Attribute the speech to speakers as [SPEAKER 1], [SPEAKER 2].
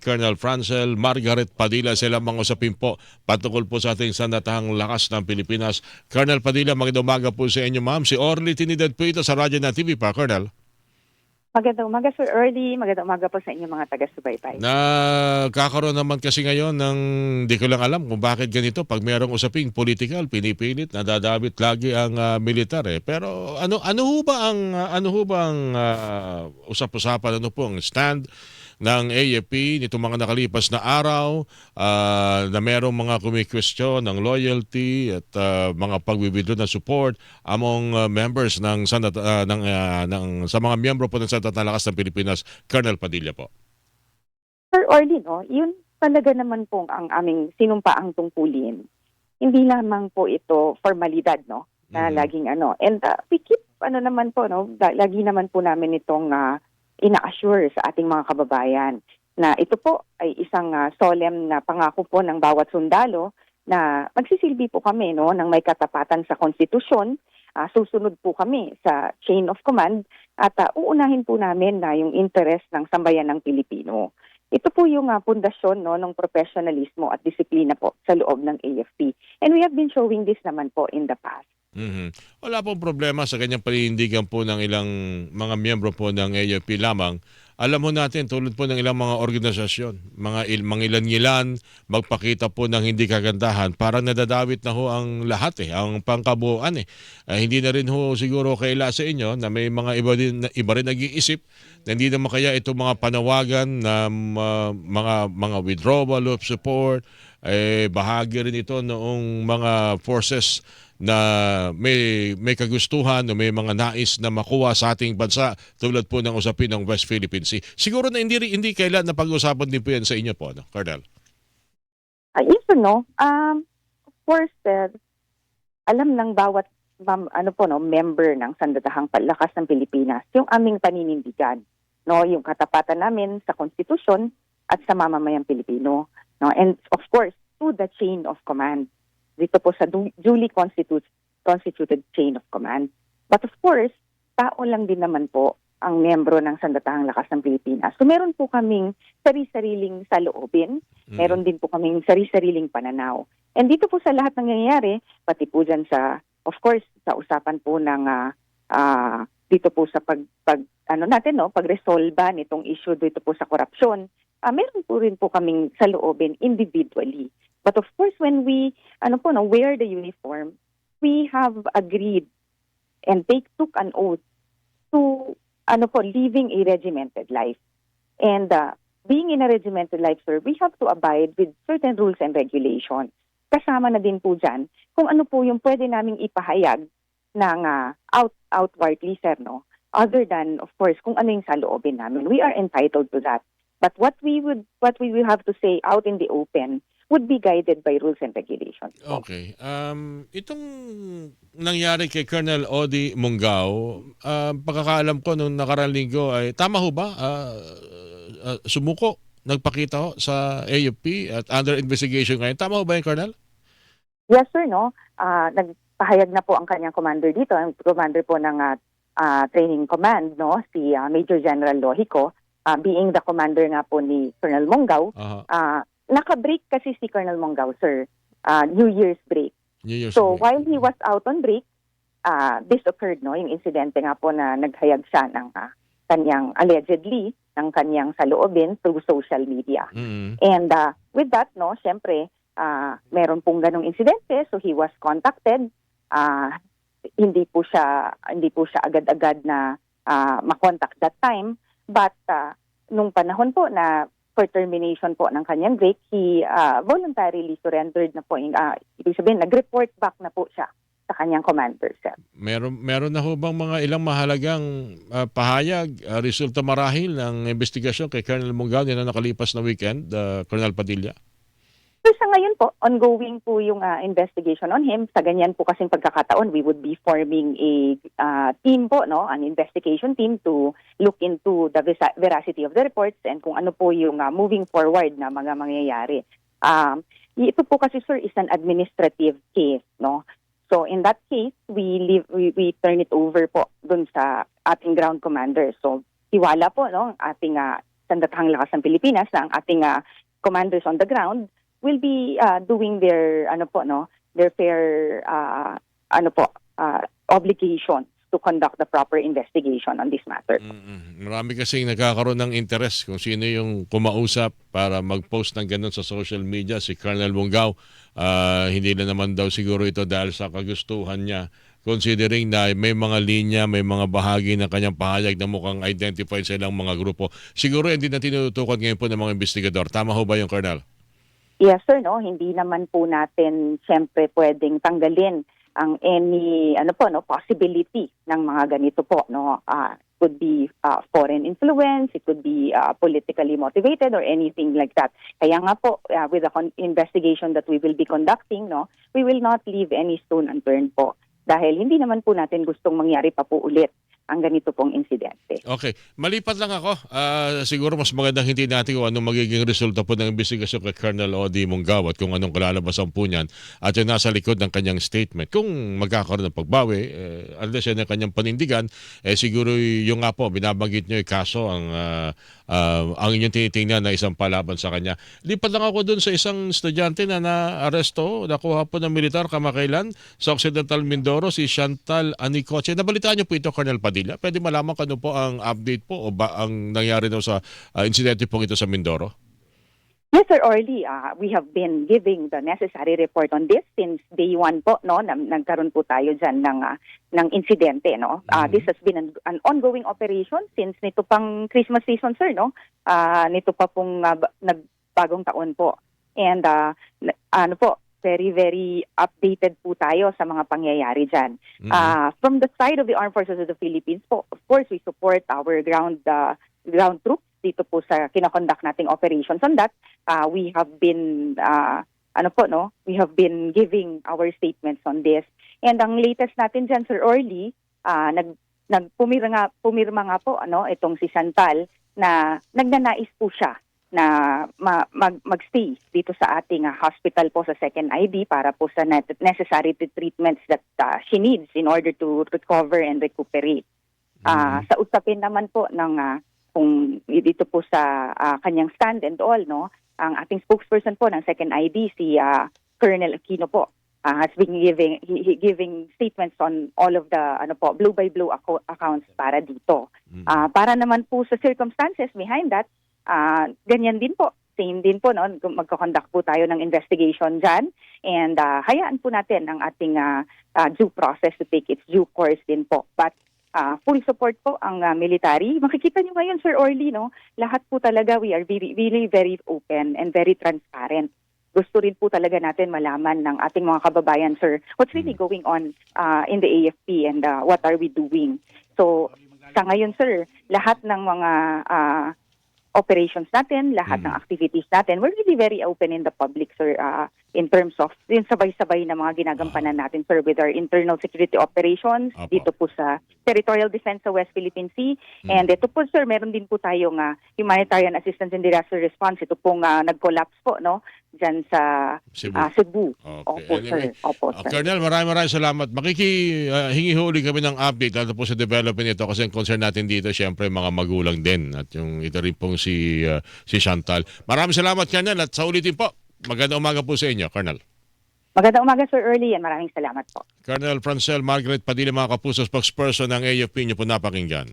[SPEAKER 1] Colonel Francel Margaret Padilla, sila mga usapin po patungkol po sa ating sandatahang lakas ng Pilipinas. Colonel Padilla, magandang umaga po sa inyo, ma'am. Si Orly Trinidad po ito sa Radyo na TV pa, Colonel.
[SPEAKER 2] Magandang umaga, Sir Early. Magandang umaga po sa inyong mga taga-subaybay.
[SPEAKER 1] Kakaroon naman kasi ngayon ng di ko lang alam kung bakit ganito. Pag mayroong usaping political, pinipilit, nadadabit lagi ang militar eh. Pero ano ho ba ang usap-usapan, ano po ang stand ng AFP nitong mga nakalipas na araw na merong mga kumikwestiyon ng loyalty at mga pag-withdraw ng support among members ng sa mga miyembro po ng Sandatahang Lakas ng Pilipinas, Colonel Padilla po.
[SPEAKER 2] Sir Early, no, yun talaga naman po ang aming sinumpaang tungkulin. Hindi lamang po ito formalidad, no, na laging ano. And we keep, naman po, no, lagi naman po namin itong ina-assure sa ating mga kababayan na ito po ay isang solemn na pangako po ng bawat sundalo na magsisilbi po kami, no, ng may katapatan sa konstitusyon. Susunod po kami sa chain of command at uunahin po namin na yung interest ng sambayan ng Pilipino. Ito po yung pundasyon, no, ng professionalismo at disiplina po sa loob ng AFP. And we have been showing this naman po in the past.
[SPEAKER 1] Wala pong problema sa kanyang panindigan po ng ilang mga miyembro po ng AFP lamang. Alam mo natin, tulad po ng ilang mga organisasyon, mga ilan-ilan, magpakita po ng hindi kagandahan, parang nadadawit na ho ang lahat ang pangkabuuan eh. Hindi na rin ho siguro kaila sa inyo na may mga iba rin nag-iisip na hindi naman kaya itong mga panawagan na mga withdrawal of support, bahagi rin ito noong mga forces na may kagustuhan o may mga nais na makuha sa ating bansa tulad po ng usapin ng West Philippine Sea. Siguro na hindi kailan na pag-usapan din po yan sa inyo po, no, Colonel?
[SPEAKER 2] Yes or no? Of course, alam ng bawat member ng Sandatahang Lakas ng Pilipinas yung aming paninindigan, no, yung katapatan namin sa konstitusyon at sa mamamayang Pilipino, no, and of course to the chain of command dito po sa duly constituted chain of command. But of course, tao lang din naman po ang miyembro ng Sandatahang Lakas ng Pilipinas. So meron po kaming sari-sariling saloobin, meron din po kaming sari-sariling pananaw. And dito po sa lahat ng nangyayari, pati po dyan sa, of course, sa usapan po ng dito po sa pag-resolba nitong issue dito po sa korupsyon, meron po rin po kaming saloobin individually. But of course, when we wear the uniform, we have agreed and took an oath to living a regimented life. And being in a regimented life, sir, we have to abide with certain rules and regulations. Kasama na din po dyan kung ano po yung pwede naming ipahayag ng outwardly, sir, no? Other than, of course, kung ano yung saloobin namin. We are entitled to that. But what we will have to say out in the open would be guided by rules and regulations.
[SPEAKER 1] Okay. Itong nangyari kay Colonel Odi Mungao, pagkakaalam ko nung nakarang linggo ay tama ho ba? Sumuko, nagpakita ho sa AFP at under investigation ngayon. Tama ho ba yung Colonel?
[SPEAKER 2] Yes, sir, no. Nagpahayag na po ang kanyang commander dito, ang commander po ng training command, no, si Major General Lohico, being the commander nga po ni Colonel Mungao. Naka-break kasi si Colonel Mungao, sir. New Year's break. While he was out on break, this occurred, no? Yung insidente nga po na naghayag siya ng kanyang, allegedly, ng kanyang saloobin through social media. And with that, no, syempre, meron pong ganong insidente, so he was contacted. Hindi po siya agad-agad na makontak that time. But nung panahon po na for termination po ng kanyang break, he voluntarily surrendered na po. Ibig sabihin, nag-report back na po siya sa kanyang commander, sir.
[SPEAKER 1] Meron na ho bang mga ilang mahalagang pahayag, resulta marahil ng investigasyon kay Colonel Mungao na nakalipas na weekend, Colonel Padilla?
[SPEAKER 2] So sa ngayon po, ongoing po yung investigation on him. Sa ganyan po kasing pagkakataon, we would be forming a team po, no, an investigation team to look into the veracity of the reports and kung ano po yung moving forward na mga mangyayari. Ito po kasi, sir, is an administrative case, no. So in that case, we turn it over po dun sa ating ground commander. So hiwala po, no, ating Sandatahang Lakas ng Pilipinas na ang ating commanders on the ground will be doing their their fair obligations to conduct the proper investigation on this matter.
[SPEAKER 1] Marami kasing nagkakaroon ng interest kung sino yung kumausap para mag-post ng ganun sa social media. Si Colonel Bungao, hindi na naman daw siguro ito dahil sa kagustuhan niya. Considering na may mga linya, may mga bahagi ng kanyang pahayag na mukhang identified sa ilang mga grupo. Siguro hindi na tinutukoy ngayon po ng mga investigador. Tama ho ba yung Colonel?
[SPEAKER 2] Yes, sir, no, hindi naman po natin siyempre pwedeng tanggalin ang any possibility ng mga ganito po, no. Could be foreign influence, it could be politically motivated or anything like that. Kaya nga po with the investigation that we will be conducting, no, we will not leave any stone unturned po dahil hindi naman po natin gustong mangyari pa po ulit ang ganito pong insidente.
[SPEAKER 1] Okay. Malipat lang ako. Siguro mas magandang hindi natin kung anong magiging resulta po ng investigasyon kay Colonel Odi Mungao at kung anong kalalabasan po niyan at yung nasa likod ng kanyang statement. Kung magkakaroon ng pagbawi, unless yan ang kanyang panindigan, siguro yung nga po, binabanggit niyo yung kaso ang inyong tinitingnan na isang palaban sa kanya. Lipat lang ako dun sa isang estudyante na na-aresto, nakuha po ng militar kamakailan sa Occidental Mindoro, si Chantal Anicoche. Nabalitaan niyo po ito, Colonel Padilla? Pwede malaman kung ano po ang update po o ba ang nangyari daw sa insidente pong ito sa Mindoro?
[SPEAKER 2] Yes, Sir Orly, we have been giving the necessary report on this since day one po, no, nagkaroon po tayo dyan ng insidente, no. This has been an ongoing operation since nito pang Christmas season, sir, no. Nito pa pong nagbagong taon po. And very, very updated po tayo sa mga pangyayari dyan. From the side of the Armed Forces of the Philippines po, of course, we support our ground troops dito po sa kinakonduct nating operations on that. We have been we have been giving our statements on this. And ang latest natin dyan, Sir Orly, pumirma nga po itong si Chantal na nagnanais po siya na magstay dito sa ating hospital po sa Second ID para po sa necessary treatments that she needs in order to recover and recuperate. Sa usapin naman po ng kung dito po sa kanyang stand and all, no, ang ating spokesperson po ng Second ID, si Colonel Aquino po, has been giving statements on all of the blue by blue accounts para dito. Para naman po sa circumstances behind that, ganyan din po. Same din po, no? Magko-conduct po tayo ng investigation dyan and hayaan po natin ang ating due process to take its due course din po. But full support po ang military. Makikita nyo ngayon, Sir Orly, no? Lahat po talaga, we are really very open and very transparent. Gusto rin po talaga natin malaman ng ating mga kababayan, sir, what's really going on in the AFP and what are we doing. So, sa ngayon, sir, lahat ng mga operations natin, lahat ng activities natin, we're really very open in the public, sir, in terms of yung sabay-sabay na mga ginagampanan natin, sir, with our internal security operations dito po sa territorial defense sa West Philippine Sea. And ito po, sir, meron din po tayong humanitarian assistance and disaster response. Ito pong nag-collapse po, no, dyan sa Cebu.
[SPEAKER 1] Okay.
[SPEAKER 2] Opo,
[SPEAKER 1] Anyway,
[SPEAKER 2] sir. Opo, sir.
[SPEAKER 1] Colonel, maraming salamat. Hingi huli kami ng update lalo po sa development ito kasi ang concern natin dito syempre mga magulang din at yung ito rin pong si Chantal. Maraming salamat, Colonel, at sa ulitin po. Magandang umaga po sa inyo, Colonel.
[SPEAKER 2] Magandang umaga, Sir Early, and maraming salamat po.
[SPEAKER 1] Colonel Francel Margaret Padilla, mga kapuso, spokesperson ng AFP, niyo po napakinggan.